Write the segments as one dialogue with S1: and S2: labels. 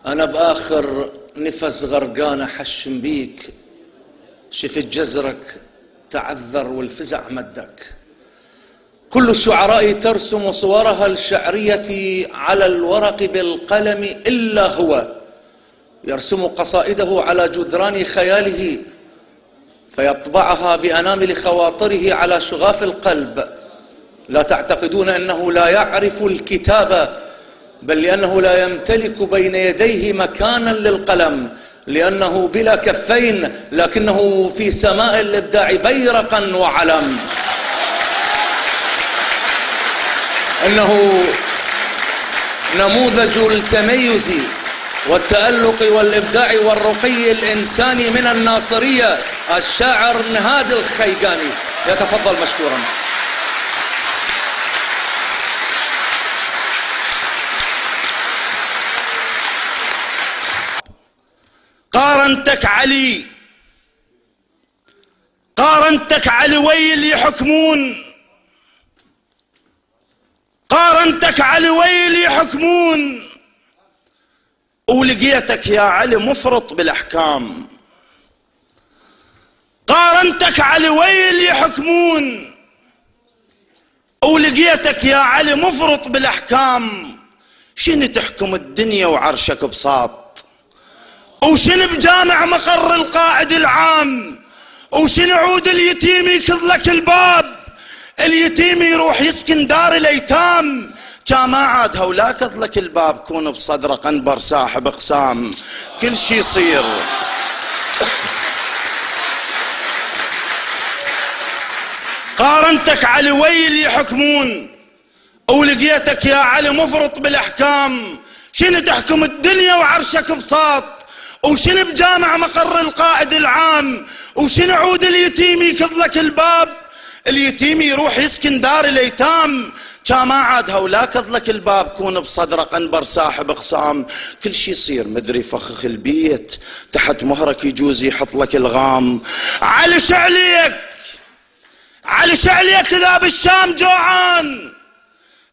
S1: أنا بآخر نفس غرقان أحشم بيك، شفت جزرك تعذر والفزع مدك. كل الشعراء ترسم صورها الشعرية على الورق بالقلم إلا هو يرسم قصائده على جدران خياله فيطبعها بأنامل خواطره على شغاف القلب. لا تعتقدون أنه لا يعرف الكتابة، بل لأنه لا يمتلك بين يديه مكانا للقلم، لأنه بلا كفين لكنه في سماء الإبداع بيرقا وعلم. إنه نموذج التميز والتألق والإبداع والرقي الإنساني من الناصرية، الشاعر نهاد الخيقاني. يتفضل مشكورا.
S2: قارنتك علي، قارنتك علويل يحكمون، قارنتك علويل يحكمون، ولقيتك يا علي مفرط بالأحكام. قارنتك علويل يحكمون، ولقيتك يا علي مفرط بالأحكام. شنو تحكم الدنيا وعرشك بساط، وشنو بجامع مقر القائد العام، وشنو عود اليتيم يكض لك الباب، اليتيم يروح يسكن دار الايتام. كما عاد هولا كض لك الباب، كون بصدره قنبر ساحب اقسام. كل شي يصير. قارنتك علويل يحكمون، ولقيتك يا علي مفرط بالاحكام. شنو تحكم الدنيا وعرشك بساط، وشنو بجامع مقر القائد العام، وشنو عود اليتيم يكض لك الباب، اليتيم يروح يسكن دار الايتام. كما عاد هولا كض لك الباب، كون بصدره قنبر ساحب اقسام. كل شي يصير مدري فخخ البيت، تحت مهرك يجوز يحط لك الغام. على شعليك، على شعليك اذا بالشام جوعان،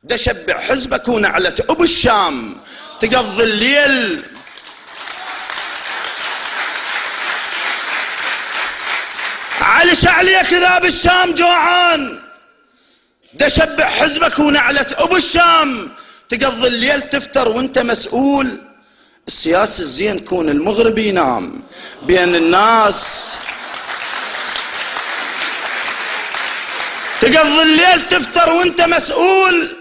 S2: دشبع حزبك ونعلة ابو الشام تقضي الليل. على شعليك اذا بالشام جوعان، دشبع حزبك ونعلة ابو الشام تقضي الليل تفتر وانت مسؤول. السياسي الزين كون المغرب ينام بين الناس، تقضي الليل تفتر وانت مسؤول.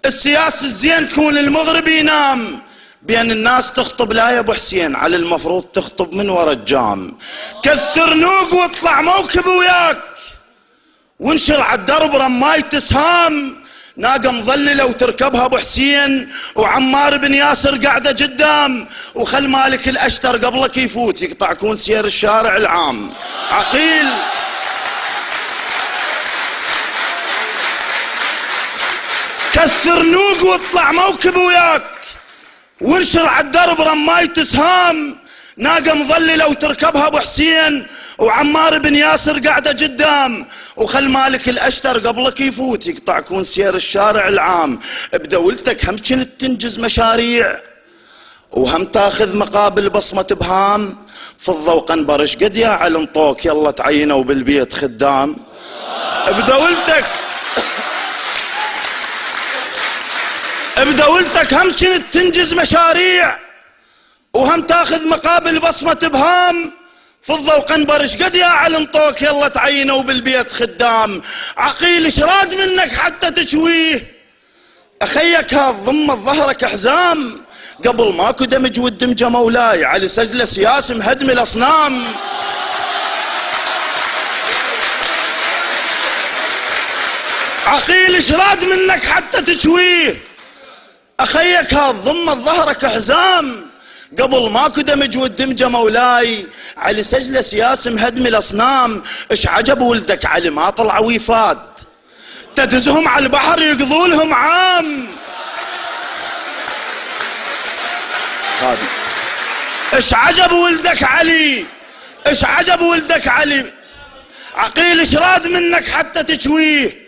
S2: السياسي الزين كون المغرب ينام بين الناس. تخطب لا يا ابو حسين، على المفروض تخطب من ورا الجام. كثر نوق واطلع موكب وياك، وانشر على الدرب رماية سهام. ناقة مظللة وتركبها ابو حسين، وعمار بن ياسر قاعدة قدام، وخل مالك الاشتر قبلك يفوت يقطع كون سير الشارع العام. عقيل كثر نوق واطلع موكب وياك، وانشر على الدرب رماية سهام. ناقة مظللة وتركبها ابو حسين، وعمار بن ياسر قاعدة قدام، وخل مالك الاشتر قبلك يفوت يقطع كون سير الشارع العام. بدولتك هم كنت تنجز مشاريع، وهم تاخذ مقابل بصمة بهام. فضة وقنبرش قد يا علم طوك يلا تعينوا بالبيت خدام. بدولتك هم كنت تنجز مشاريع، وهم تاخذ مقابل بصمة بهام. فضة وقنبرش قد يا علم طوك يلا تعينوا بالبيت خدام. عقيل شراد منك حتى تشويه، اخيك هذا ضمة ظهرك حزام. قبل ماكو دمج والدمجة مولاي، على سجله سياسي مهدم الاصنام. عقيل شراد منك حتى تشويه، اخيك هذا ضمة ظهرك حزام. قبل ماكو دمج والدمجة مولاي، علي سجله سياسي مهدم الاصنام. ايش عجب ولدك علي ما طلع ويفاد، تدزهم على البحر يقضوا لهم عام. ايش عجب ولدك علي، ايش عجب ولدك علي. عقيل شراد منك حتى تشويه،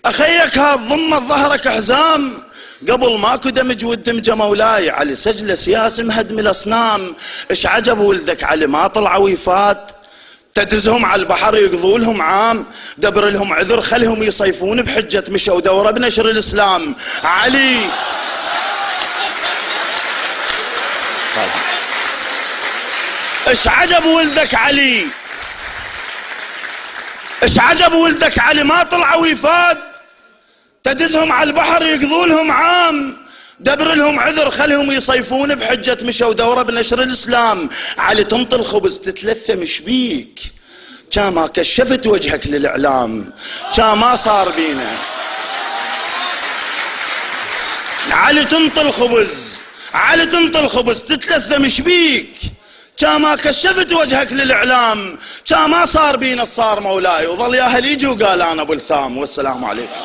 S2: اخيك هذا ضمة ظهرك حزام. قبل ماكو دمج والدمجة مولاي، علي سجله سياسي مهدم الاصنام. ايش عجب ولدك علي ما طلع ويفات، تدزهم على البحر يقضوا لهم عام، دبر لهم عذر خلهم يصيفون بحجة مشوا دورة بنشر الاسلام. علي ايش عجب ولدك علي، ايش عجب ولدك علي ما طلع ويفاد، تدزهم على البحر يقضوا لهم عام، دبر لهم عذر خلهم يصيفون بحجة مشوا دورة بنشر الاسلام. علي تنطي الخبز تتلثم شبيك، كان ما كشفت وجهك للاعلام، كان ما صار بينا. علي تنطي الخبز، علي تنطي الخبز تتلثم شبيك، كان ما كشفت وجهك للاعلام، كان ما صار بينا الصار مولاي. وظل يا اهل يجي وقال انا ابو الثام. والسلام عليكم.